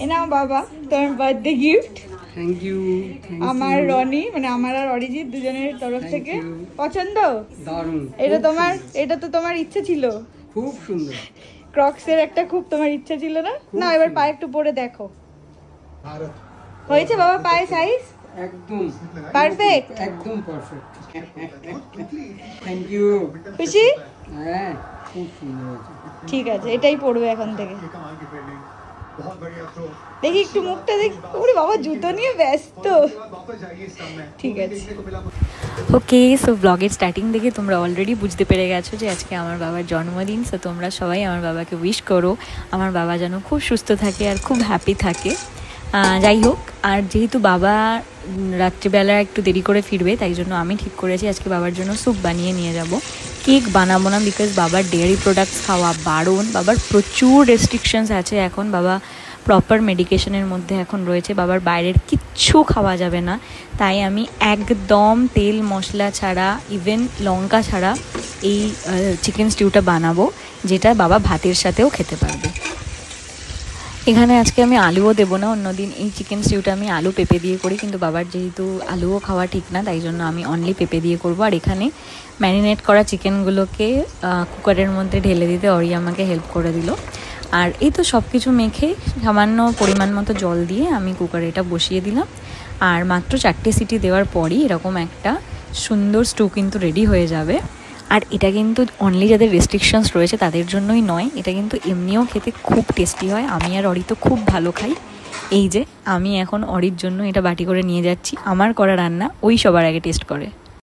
এনাও বাবা তোমার birthday gift. Thank you. আমার রনি মানে আমার আর অরিজিৎ দুজনের তরফ থেকে। পছন্দ? দারুণ। এটা তো তোমার ইচ্ছে ছিল। খুব সুন্দর। ক্রক্সের একটা খুব তোমার ইচ্ছা ছিল না? না এবার পায়ে একটু পরে দেখো। হয়েছে বাবা পায়ে সাইজ? একদম পারফেক্ট। একদম পারফেক্ট। Thank you. খুশি? হ্যাঁ খুব সুন্দর হয়েছে। ঠিক আছে এটাই পড়বে এখন থেকে। দেখি একটু মুখটা দেখি। ওরে বাবা জুতো নিয়ে ব্যস্ত। ঠিক আছে। ওকে সো ব্লগের স্টার্টিং দেখে তোমরা অলরেডি বুঝতে পেরে গেছো যে আজকে আমার বাবার জন্মদিন। সো তোমরা সবাই আমার বাবাকে উইশ করো আমার বাবা যেন খুব সুস্থ থাকে আর খুব হ্যাপি থাকে। যাই হোক, আর যেহেতু বাবা রাত্রিবেলা একটু দেরি করে ফিরবে তাই জন্য আমি ঠিক করেছি আজকে বাবার জন্য স্যুপ বানিয়ে নিয়ে যাব। কেক বানাবো না বিকজ বাবার ডেয়ারি প্রোডাক্টস খাওয়া বারণ। বাবার প্রচুর রেস্ট্রিকশনস আছে এখন। বাবা প্রপার মেডিকেশনের মধ্যে এখন রয়েছে। বাবার বাইরের কিচ্ছু খাওয়া যাবে না। তাই আমি একদম তেল মশলা ছাড়া ইভেন লঙ্কা ছাড়া এই চিকেন স্টিউটা বানাবো, যেটা বাবা ভাতের সাথেও খেতে পারবে। এখানে আজকে আমি আলুও দেবো না। অন্যদিন এই চিকেন স্টিউটা আমি আলু পেঁপে দিয়ে করি, কিন্তু বাবার যেহেতু আলুও খাওয়া ঠিক না তাই জন্য আমি অনলি পেঁপে দিয়ে করবো। আর এখানে ম্যারিনেট করা চিকেনগুলোকে কুকারের মধ্যে ঢেলে দিতে অরি আমাকে হেল্প করে দিল। আর এই তো সব কিছু মেখে সামান্য পরিমাণ মতো জল দিয়ে আমি কুকারে এটা বসিয়ে দিলাম। আর মাত্র 4টে সিটি দেওয়ার পরই এরকম একটা সুন্দর স্টু কিন্তু রেডি হয়ে যাবে। আর এটা কিন্তু অনলি যাদের রেস্ট্রিকশনস রয়েছে তাদের জন্যই নয়, এটা কিন্তু এমনিও খেতে খুব টেস্টি হয়। আমি আর অরি তো খুব ভালো খাই। এই যে আমি এখন অরির জন্য এটা বাটি করে নিয়ে যাচ্ছি। আমার করা রান্না ওই সবার আগে টেস্ট করে।